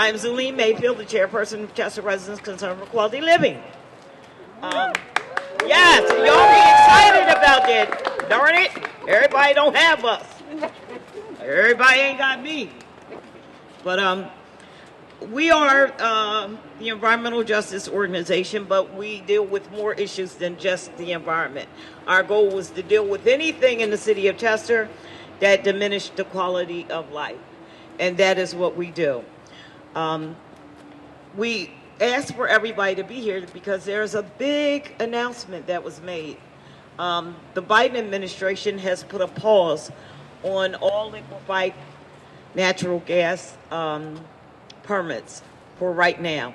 I'm Zuleen Mayfield, the chairperson of Chester Residents Concerned for Quality Living. Yes, y'all be excited about that. Darn it, everybody don't have us. Everybody ain't got me. But we are the environmental justice organization, but we deal with more issues than just the environment. Our goal was to deal with anything in the city of Chester that diminished the quality of life, and that is what we do. We asked for everybody to be here because there's a big announcement that was made. The Biden administration has put a pause on all liquefied natural gas permits for right now.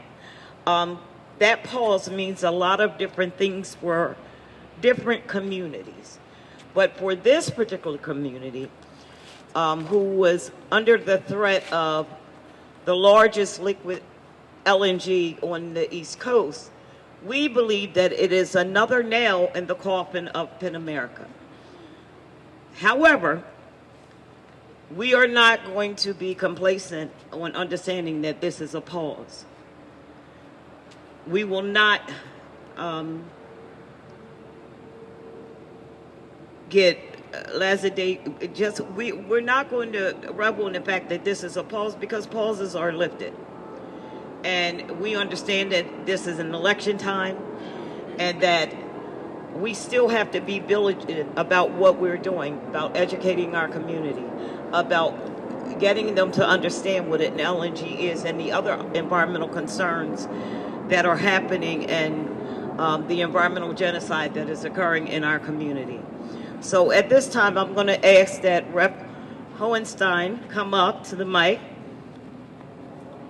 That pause means a lot of different things for different communities. But for this particular community, who was under the threat of the largest liquid LNG on the East Coast, we believe that it is another nail in the coffin of PEN America. However, we are not going to be complacent on understanding that this is a pause. We will not get we're not going to revel in the fact that this is a pause, because pauses are lifted. And we understand that this is an election time and that we still have to be vigilant about what we're doing, about educating our community, about getting them to understand what an LNG is and the other environmental concerns that are happening, and the environmental genocide that is occurring in our community. So at this time, I'm going to ask that Rep. Hohenstein come up to the mic.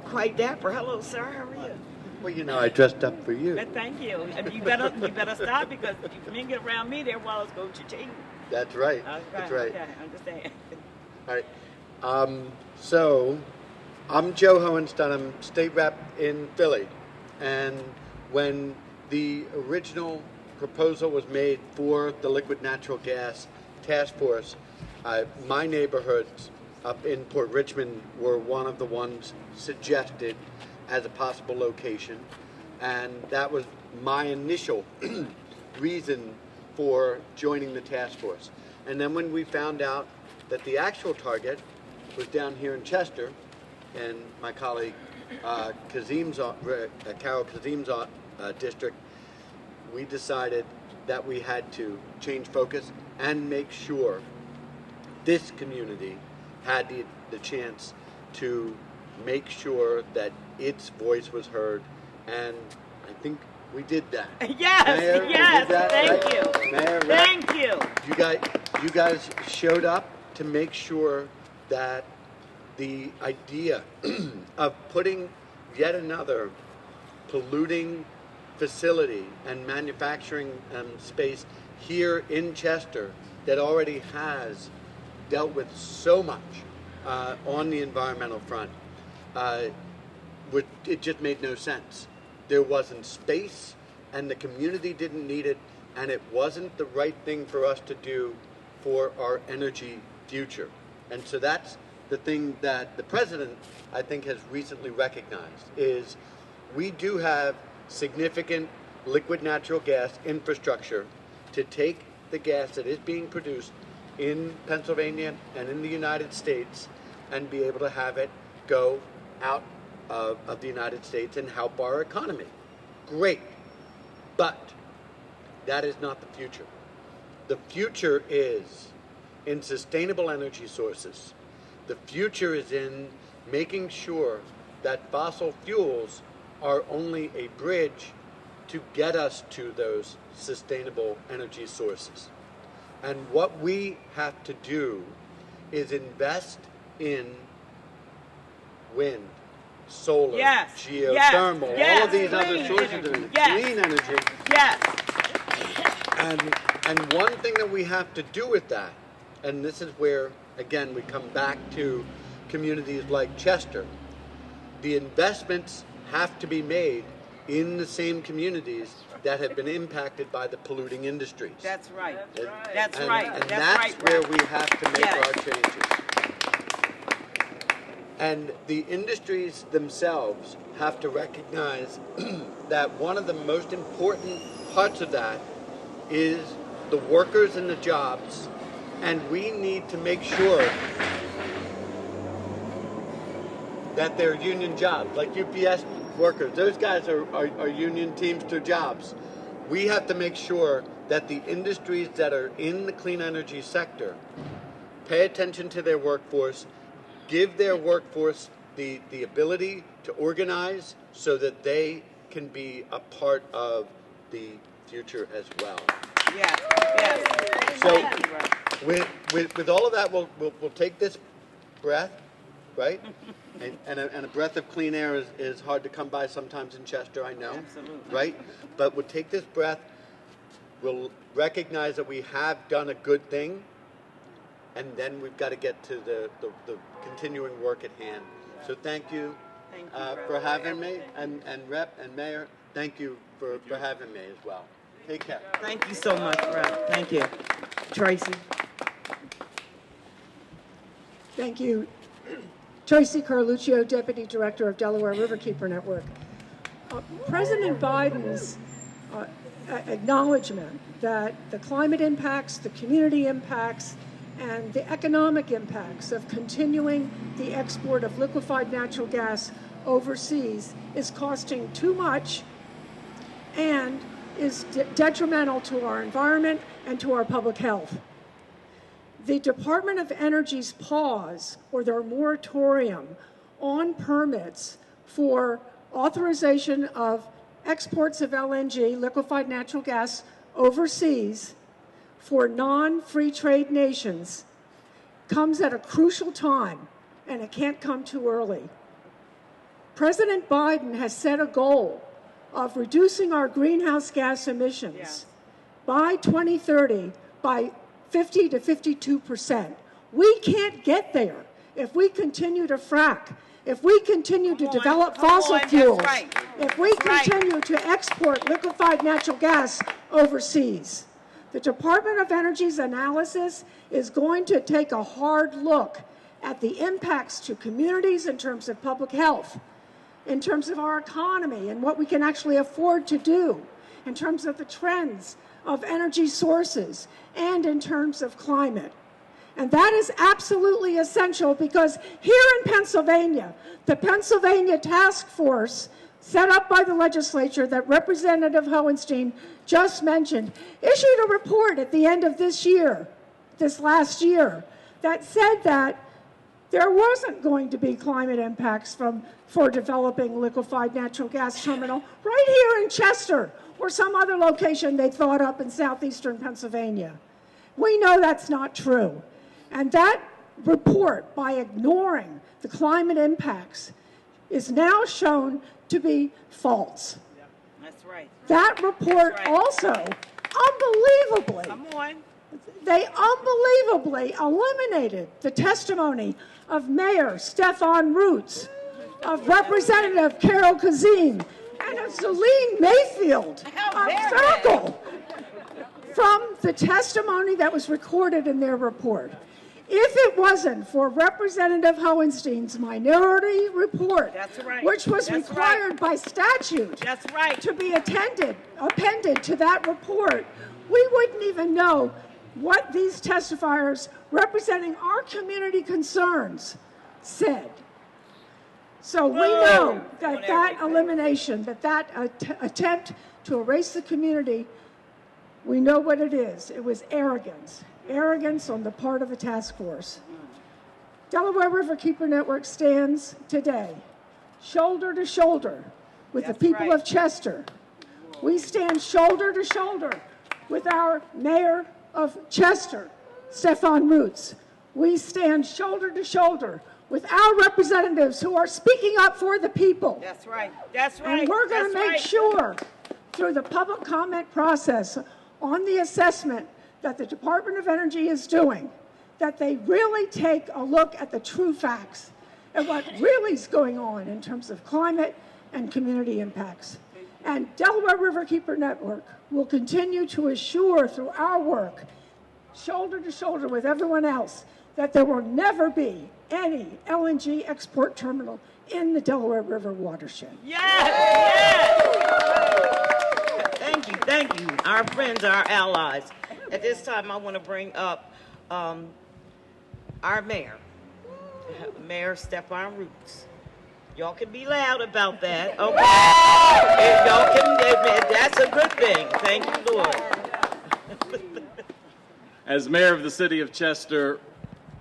Quite dapper. Hello, sir. How are you? Well, you know, I dressed up for you. Thank you. And you better stop, because if you mingle around me, their wallets go cha-ching. That's right. Okay, That's right. Okay, I understand. All right. So, I'm Joe Hohenstein. I'm state rep in Philly. And when the original proposal was made for the liquid natural gas task force, my neighborhoods up in Port Richmond were one of the ones suggested as a possible location, and that was my initial reason for joining the task force. And then when we found out that the actual target was down here in Chester, and my colleague Carol Kazim's district, we decided that we had to change focus and make sure this community had the chance to make sure that its voice was heard, and I think we did that. Yes, Mayor, yes, that, thank right? you. Mayor, thank you. You guys showed up to make sure that the idea of putting yet another polluting facility and manufacturing space here in Chester that already has dealt with so much on the environmental front, it just made no sense. There wasn't space, and the community didn't need it, and it wasn't the right thing for us to do for our energy future. And so that's the thing that the president, I think, has recently recognized, is we do have significant liquid natural gas infrastructure to take the gas that is being produced in Pennsylvania and in the United States and be able to have it go out of the United States and help our economy. Great. But that is not the future. The future is in sustainable energy sources. The future is in making sure that fossil fuels are only a bridge to get us to those sustainable energy sources. And what we have to do is invest in wind, solar, geothermal, all of these other sources of energy, clean energy. Yes. And one thing that we have to do with that, and this is where, again, we come back to communities like Chester, the investments have to be made in the same communities that have been impacted by the polluting industries. That's right. And that's where we have to make our changes. And the industries themselves have to recognize that one of the most important parts of that is the workers and the jobs, and we need to make sure that they're union jobs, like UPS workers. Those guys are union Teamster jobs. We have to make sure that the industries that are in the clean energy sector pay attention to their workforce, give their workforce the ability to organize so that they can be a part of the future as well. Yes, yes. So with all of that, we'll take this breath, right? And a breath of clean air is hard to come by sometimes in Chester, I know. Absolutely. Right? But we'll take this breath, we'll recognize that we have done a good thing, and then we've got to get to the continuing work at hand. So thank you, for having me, and Rep and Mayor, thank you for having me as well. Take care. Thank you so much, Rep. Thank you. Tracy. Thank you. Tracy Carluccio, Deputy Director of Delaware Riverkeeper Network. President Biden's acknowledgement that the climate impacts, the community impacts, and the economic impacts of continuing the export of liquefied natural gas overseas is costing too much and is detrimental to our environment and to our public health. The Department of Energy's pause or their moratorium on permits for authorization of exports of LNG, liquefied natural gas, overseas for non-free trade nations comes at a crucial time, and it can't come too early. President Biden has set a goal of reducing our greenhouse gas emissions by 2030 by 50 to 52%. We can't get there if we continue to frack, if we continue to develop fossil fuels, if we continue to export liquefied natural gas overseas. The Department of Energy's analysis is going to take a hard look at the impacts to communities in terms of public health, in terms of our economy and what we can actually afford to do, in terms of the trends of energy sources, and in terms of climate. And that is absolutely essential because here in Pennsylvania, the Pennsylvania Task Force set up by the legislature that Representative Hohenstein just mentioned issued a report at the end of this last year, that said that there wasn't going to be climate impacts for developing liquefied natural gas terminal right here in Chester or some other location they thought up in southeastern Pennsylvania. We know that's not true. And that report, by ignoring the climate impacts, is now shown to be false. Yep, that's right. That report also, unbelievably, they unbelievably eliminated the testimony of Mayor Stefan Roots, of Representative Carol Kazim, and of Celine Mayfield of Circle from the testimony that was recorded in their report. If it wasn't for Representative Hohenstein's minority report, which was required by statute to be appended to that report, we wouldn't even know what these testifiers representing our community concerns said. So we know that that elimination, that attempt to erase the community, we know what it is. It was arrogance. Arrogance on the part of the task force. Delaware Riverkeeper Network stands today shoulder to shoulder with the people of Chester. We stand shoulder to shoulder with our mayor of Chester, Stefan Roots. We stand shoulder to shoulder with our representatives who are speaking up for the people. That's right. That's right. And we're going to make sure through the public comment process on the assessment that the Department of Energy is doing, that they really take a look at the true facts and what really is going on in terms of climate and community impacts. And Delaware Riverkeeper Network will continue to assure through our work, shoulder to shoulder with everyone else, that there will never be any LNG export terminal in the Delaware River watershed. Yes, yes. Thank you. Our friends, our allies. At this time, I want to bring up our mayor, Mayor Stephon Roots. Y'all can be loud about that, okay? If y'all can, that's a good thing. Thank you, Lord. As mayor of the city of Chester,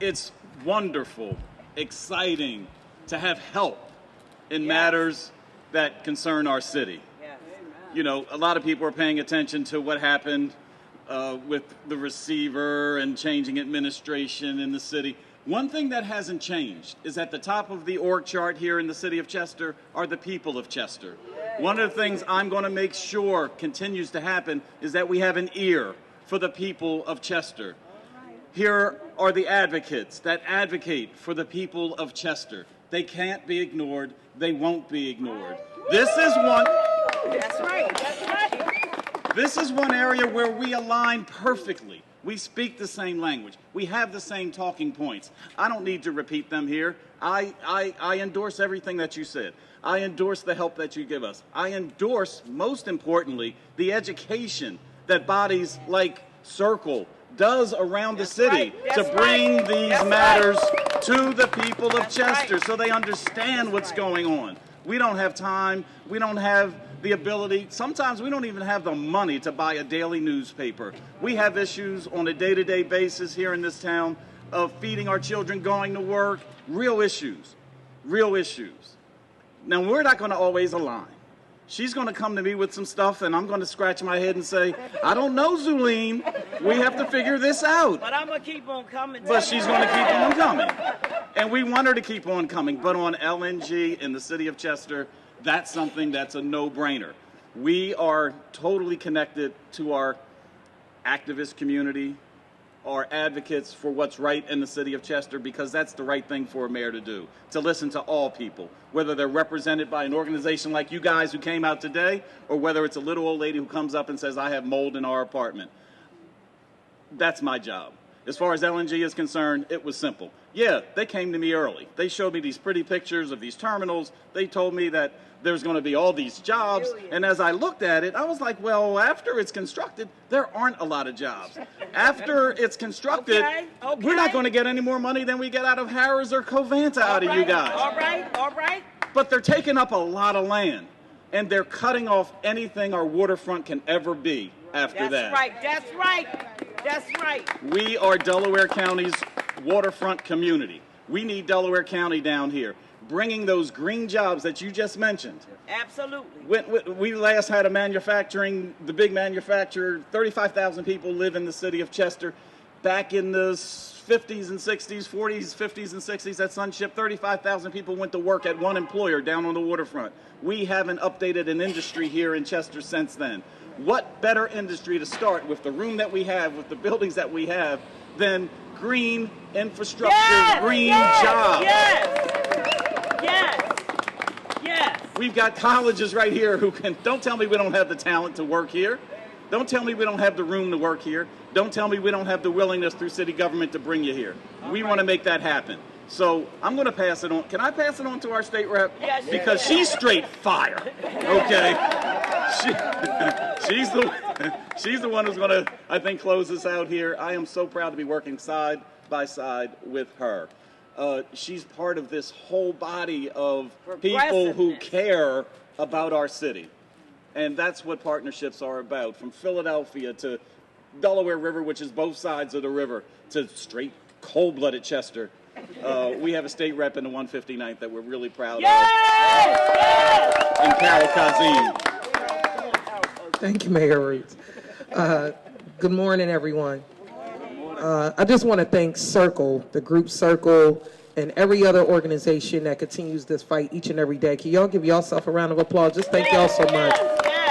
it's wonderful, exciting to have help in matters that concern our city. Yes. You know, a lot of people are paying attention to what happened with the receiver and changing administration in the city. One thing that hasn't changed is at the top of the org chart here in the city of Chester are the people of Chester. One of the things I'm going to make sure continues to happen is that we have an ear for the people of Chester. Here are the advocates that advocate for the people of Chester. They can't be ignored. They won't be ignored. This is one. That's right. That's right. This is one area where we align perfectly. We speak the same language. We have the same talking points. I don't need to repeat them here. I endorse everything that you said. I endorse the help that you give us. I endorse, most importantly, the education that bodies like Circle does around the city to bring these matters to the people of Chester so they understand what's going on. We don't have time. We don't have the ability. Sometimes we don't even have the money to buy a daily newspaper. We have issues on a day-to-day basis here in this town of feeding our children, going to work, real issues, real issues. Now, we're not going to always align. She's going to come to me with some stuff, and I'm going to scratch my head and say, I don't know, Zulene. We have to figure this out. But I'm going to keep on coming. But she's going to keep on coming. And we want her to keep on coming. But on LNG in the city of Chester, that's something that's a no-brainer. We are totally connected to our activist community, our advocates for what's right in the city of Chester, because that's the right thing for a mayor to do, to listen to all people, whether they're represented by an organization like you guys who came out today, or whether it's a little old lady who comes up and says, I have mold in our apartment. That's my job. As far as LNG is concerned, it was simple. Yeah, they came to me early. They showed me these pretty pictures of these terminals. They told me that there's going to be all these jobs. And as I looked at it, I was like, well, after it's constructed, there aren't a lot of jobs. After it's constructed, we're not going to get any more money than we get out of Harris or Covanta out of you guys. All right. But they're taking up a lot of land, and they're cutting off anything our waterfront can ever be after that. That's right. We are Delaware County's waterfront community. We need Delaware County down here, bringing those green jobs that you just mentioned. Absolutely. We last had the big manufacturer, 35,000 people live in the city of Chester. Back in the 50s and 60s, 40s, 50s and 60s at Sunship, 35,000 people went to work at one employer down on the waterfront. We haven't updated an industry here in Chester since then. What better industry to start with the room that we have, with the buildings that we have, than green infrastructure, green jobs? Yes. We've got colleges right here who can, don't tell me we don't have the talent to work here. Don't tell me we don't have the room to work here. Don't tell me we don't have the willingness through city government to bring you here. We want to make that happen. So I'm going to pass it on. Can I pass it on to our state rep? Yes, because she's straight fire. Okay. She's the one who's going to, I think, close this out here. I am so proud to be working side by side with her. She's part of this whole body of people who care about our city. And that's what partnerships are about, from Philadelphia to Delaware River, which is both sides of the river, to straight cold-blooded Chester. We have a state rep in the 159th that we're really proud of. And Carol Kazim. Thank you, Mayor Roots. Good morning, everyone. I just want to thank Circle, the group Circle, and every other organization that continues this fight each and every day. Can y'all give yourself a round of applause? Just thank y'all so much.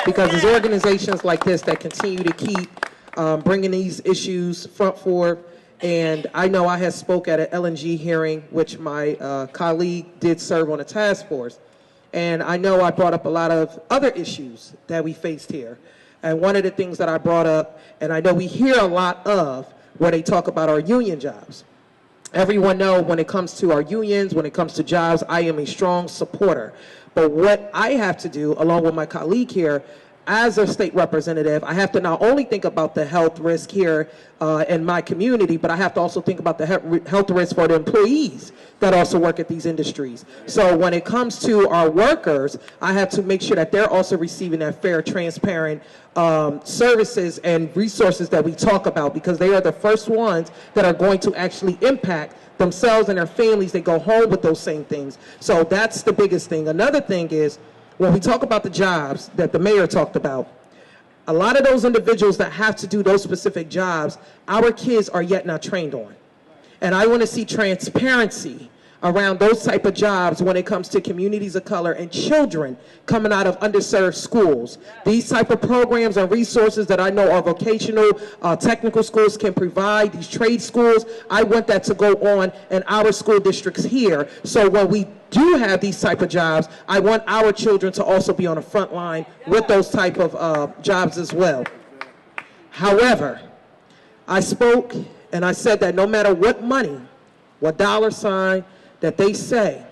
Because it's organizations like this that continue to keep bringing these issues front forward. And I know I had spoke at an LNG hearing, which my colleague did serve on a task force. And I know I brought up a lot of other issues that we faced here. And one of the things that I brought up, and I know we hear a lot of, where they talk about our union jobs. everyone know when it comes to our unions, when it comes to jobs, I am a strong supporter. But what I have to do, along with my colleague here, as a state representative, I have to not only think about the health risk here in my community, but I have to also think about the health risk for the employees that also work at these industries. So when it comes to our workers, I have to make sure that they're also receiving that fair, transparent services and resources that we talk about, because they are the first ones that are going to actually impact themselves and their families. They go home with those same things. So that's the biggest thing. Another thing is, when we talk about the jobs that the mayor talked about, a lot of those individuals that have to do those specific jobs, our kids are yet not trained on. And I want to see transparency around those type of jobs when it comes to communities of color and children coming out of underserved schools. These type of programs and resources that I know our vocational technical schools can provide, these trade schools, I want that to go on in our school districts here. So when we do have these type of jobs, I want our children to also be on the front line with those type of jobs as well. However, I spoke and I said that no matter what money, what dollar sign that they say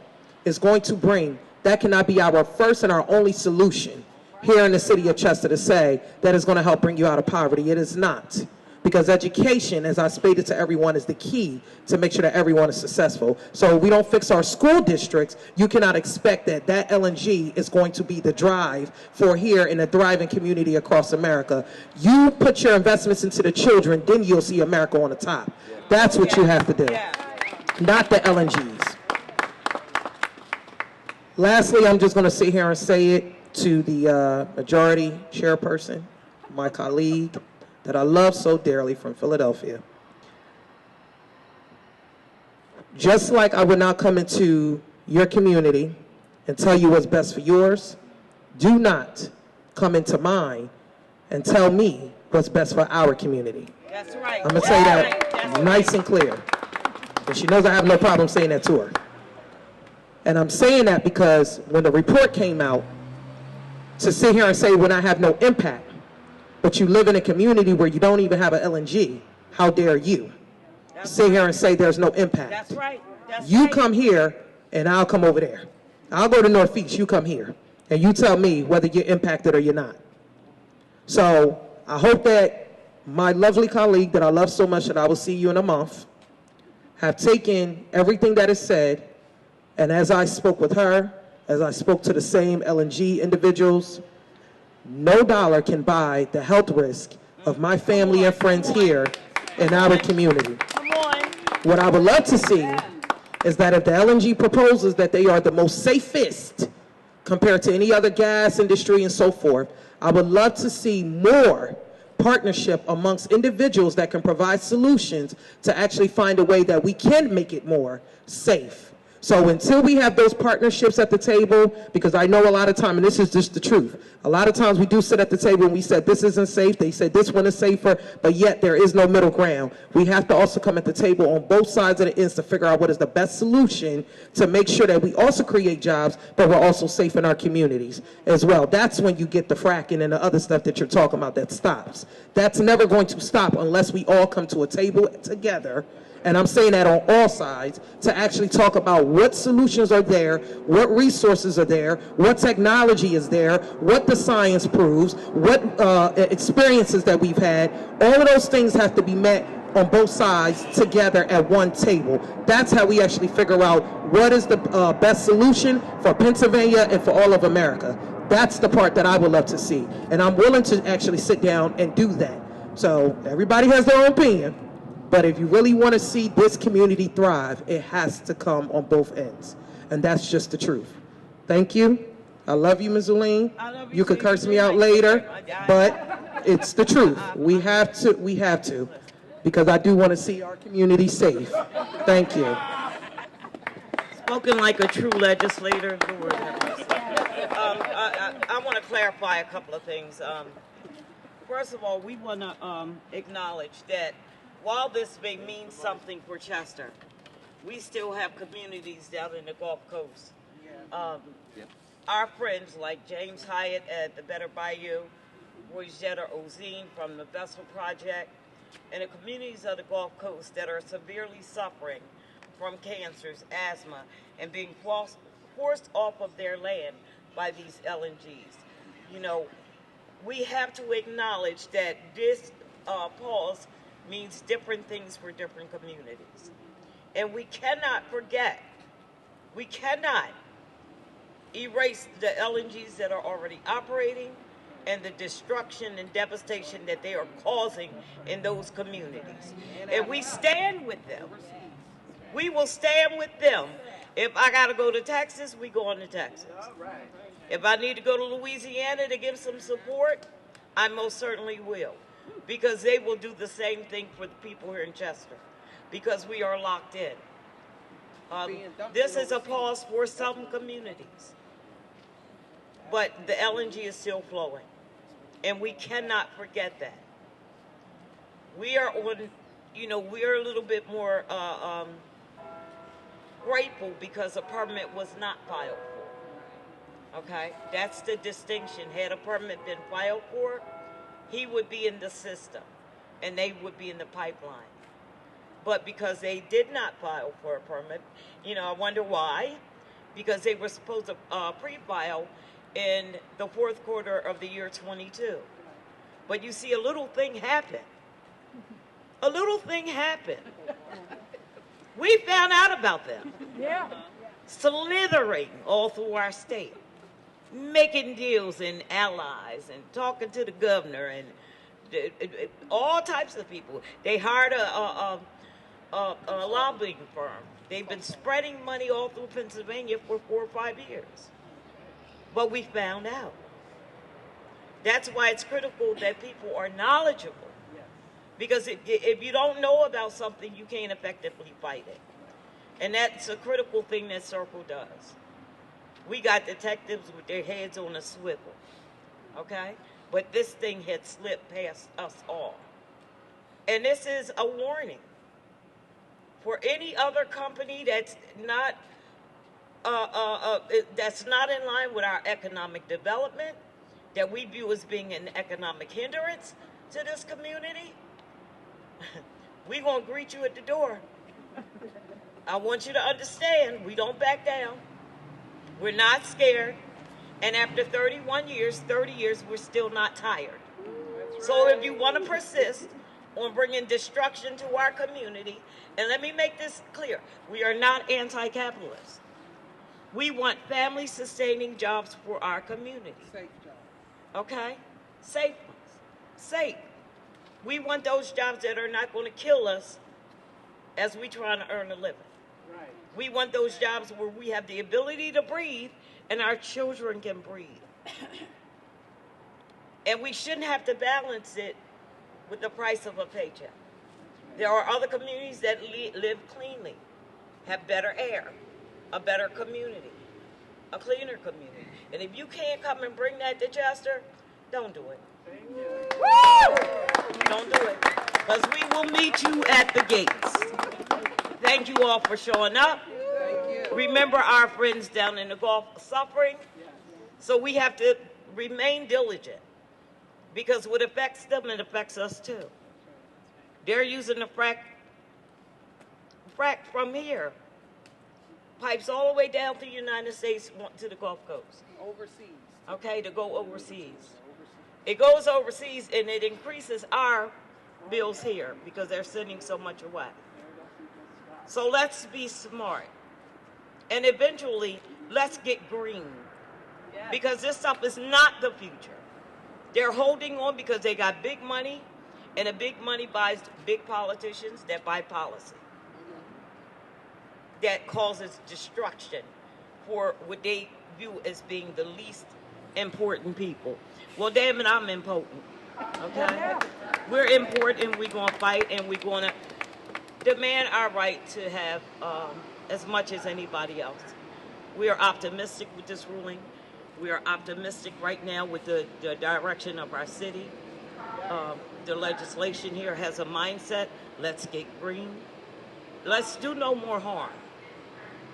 is going to bring, that cannot be our first and our only solution here in the city of Chester to say that is going to help bring you out of poverty. It is not. Because education, as I stated to everyone, is the key to make sure that everyone is successful. So if we don't fix our school districts, you cannot expect that that LNG is going to be the drive for here in a thriving community across America. You put your investments into the children, then you'll see America on the top. That's what you have to do, not the LNGs. Lastly, I'm just going to sit here and say it to the majority chairperson, my colleague, that I love so dearly from Philadelphia. Just like I would not come into your community and tell you what's best for yours, do not come into mine and tell me what's best for our community. That's right. I'm going to say that nice and clear. And she knows I have no problem saying that to her. And I'm saying that because when the report came out, to sit here and say when I have no impact, but you live in a community where you don't even have an LNG, how dare you sit here and say there's no impact? That's right. You come here and I'll come over there. I'll go to Northeast, you come here, and you tell me whether you're impacted or you're not. So I hope that my lovely colleague that I love so much that I will see you in a month have taken everything that is said, and as I spoke with her, as I spoke to the same LNG individuals, no dollar can buy the health risk of my family and friends here in our community. What I would love to see is that if the LNG proposes that they are the most safest compared to any other gas industry and so forth, I would love to see more partnership amongst individuals that can provide solutions to actually find a way that we can make it more safe. So until we have those partnerships at the table, because I know a lot of time, and this is just the truth, a lot of times we do sit at the table and we said this isn't safe, they said this one is safer, but yet there is no middle ground. We have to also come at the table on both sides of the ends to figure out what is the best solution to make sure that we also create jobs, but we're also safe in our communities as well. That's when you get the fracking and the other stuff that you're talking about that stops. That's never going to stop unless we all come to a table together, and I'm saying that on all sides, to actually talk about what solutions are there, what resources are there, what technology is there, what the science proves, what experiences that we've had. All of those things have to be met on both sides together at one table. That's how we actually figure out what is the best solution for Pennsylvania and for all of America. That's the part that I would love to see. And I'm willing to actually sit down and do that. So everybody has their own opinion. But if you really want to see this community thrive, it has to come on both ends. And that's just the truth. Thank you. I love you, Ms. Zuline. You could curse me out later, but it's the truth. We have to, because I do want to see our community safe. Thank you. Spoken like a true legislator. Lord have mercy. I want to clarify a couple of things. First of all, we want to acknowledge that while this may mean something for Chester, we still have communities down in the Gulf Coast. Our friends like James Hyatt at the Better Bayou, Royce Jetter Ozine from the Vessel Project, and the communities of the Gulf Coast that are severely suffering from cancers, asthma, and being forced off of their land by these LNGs. You know, we have to acknowledge that this pause means different things for different communities. And we cannot forget, we cannot erase the LNGs that are already operating and the destruction and devastation that they are causing in those communities. And we stand with them. We will stand with them. If I got to go to Texas, we go on to Texas. If I need to go to Louisiana to give some support, I most certainly will. Because they will do the same thing for the people here in Chester. Because we are locked in. This is a pause for some communities. But the LNG is still flowing. And we cannot forget that. We are on, you know, we are a little bit more grateful because a permit was not filed for. Okay? That's the distinction. Had a permit been filed for, he would be in the system and they would be in the pipeline. But because they did not file for a permit, you know, I wonder why. Because they were supposed to pre-file in the fourth quarter of the year 22. But you see, a little thing happened. A little thing happened. We found out about them. Yeah. Slithering all through our state. Making deals and allies and talking to the governor and all types of people. They hired a lobbying firm. They've been spreading money all through Pennsylvania for 4 or 5 years. But we found out. That's why it's critical that people are knowledgeable. Because if you don't know about something, you can't effectively fight it. And that's a critical thing that Circle does. We got detectives with their heads on a swivel. Okay? But this thing had slipped past us all. And this is a warning for any other company that's not in line with our economic development, that we view as being an economic hindrance to this community. We're going to greet you at the door. I want you to understand, we don't back down. We're not scared. And after 31 years, 30 years, we're still not tired. So if you want to persist on bringing destruction to our community, and let me make this clear, we are not anti-capitalist. We want family-sustaining jobs for our community. Safe job. Okay? Safe ones. Safe. We want those jobs that are not going to kill us as we try to earn a living. Right. We want those jobs where we have the ability to breathe and our children can breathe. And we shouldn't have to balance it with the price of a paycheck. There are other communities that live cleanly, have better air, a better community, a cleaner community. And if you can't come and bring that to Chester, don't do it. Woo! Don't do it. Because we will meet you at the gates. Thank you all for showing up. Remember our friends down in the Gulf are suffering. So we have to remain diligent. Because what affects them, it affects us too. They're using the frack from here. Pipes all the way down through the United States to the Gulf Coast. Overseas. Okay, to go overseas. It goes overseas and it increases our bills here because they're sending so much away. So let's be smart. And eventually, let's get green. Because this stuff is not the future. They're holding on because they got big money, and the big money buys big politicians that buy policy. That causes destruction for what they view as being the least important people. Well, damn it, I'm important. Okay? We're important, we're going to fight, and we're going to demand our right to have as much as anybody else. We are optimistic with this ruling. We are optimistic right now with the direction of our city. The legislation here has a mindset, let's get green. Let's do no more harm.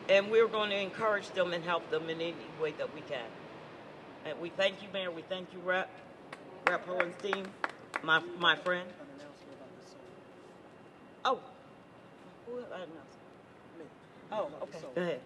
And we're going to encourage them and help them in any way that we can. And we thank you, Mayor. We thank you, Rep Hohenstein, my friend. Oh, who have I announced? Oh, okay. Go ahead.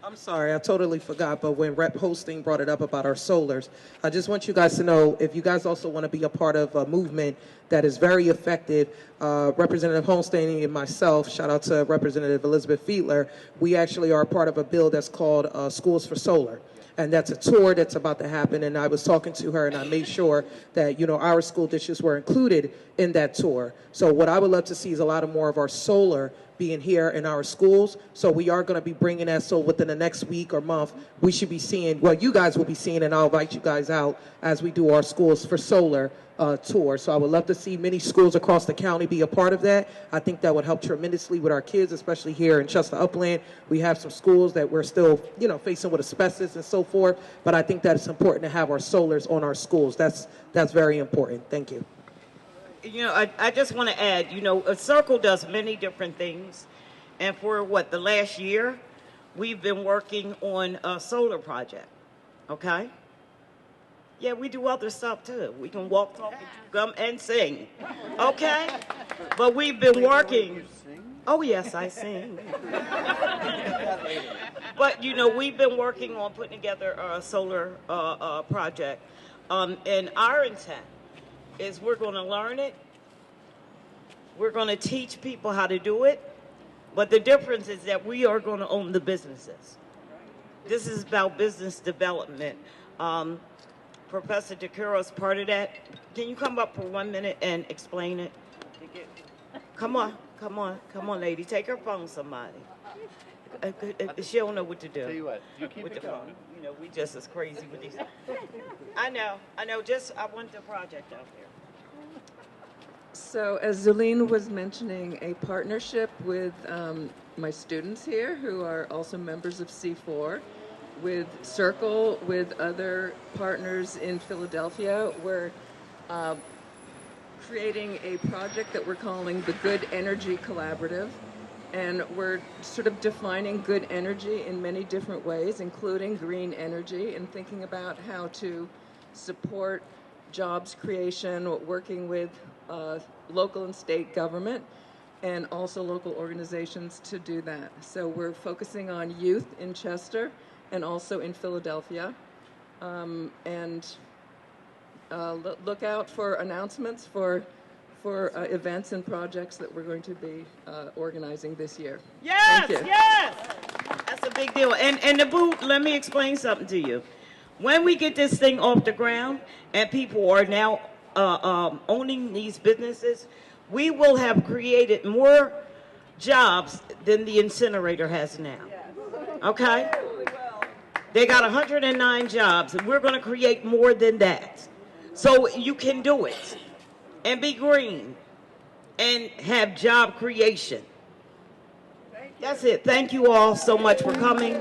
I'm sorry, I totally forgot, but when Rep. Hosting brought it up about our solars, I just want you guys to know, if you guys also want to be a part of a movement that is very effective, Representative Holstein and myself, shout out to Representative Elizabeth Fiedler, we actually are part of a bill that's called Schools for Solar. And that's a tour that's about to happen, and I was talking to her, and I made sure that, you know, our school districts were included in that tour. So what I would love to see is a lot of more of our solar being here in our schools. So we are going to be bringing that. So within the next week or month, we should be seeing, well, you guys will be seeing, and I'll invite you guys out as we do our Schools for Solar tour. So I would love to see many schools across the county be a part of that. I think that would help tremendously with our kids, especially here in Chester Upland. We have some schools that we're still, you know, facing with asbestos and so forth, but I think that it's important to have our solars on our schools. That's very important. Thank you. You know, I just want to add, you know, a circle does many different things. And for the last year, we've been working on a solar project, okay? Yeah, we do other stuff too. We can walk, talk, and chew gum, and sing, okay? But we've been working. Oh, yes, I sing. But, you know, we've been working on putting together a solar project. And our intent is we're going to learn it. We're going to teach people how to do it. But the difference is that we are going to own the businesses. This is about business development. Professor DeCuro is part of that. Can you come up for 1 minute and explain it? Come on, lady. Take her phone, somebody. She don't know what to do. Tell you what, you keep with it the going. phone. You know, we just as crazy with these. I know. Just I want the project out there. So as Zulene was mentioning, a partnership with my students here who are also members of C4, with Circle, with other partners in Philadelphia. We're creating a project that we're calling the Good Energy Collaborative. And we're sort of defining good energy in many different ways, including green energy, and thinking about how to support jobs creation, working with local and state government, and also local organizations to do that. So we're focusing on youth in Chester and also in Philadelphia. Look out for announcements for events and projects that we're going to be organizing this year. Yes, Thank you. yes. That's a big deal. And the boot, let me explain something to you. When we get this thing off the ground and people are now owning these businesses, we will have created more jobs than the incinerator has now. Okay? They got 109 jobs, and we're going to create more than that. So you can do it and be green and have job creation. That's it. Thank you all so much for coming.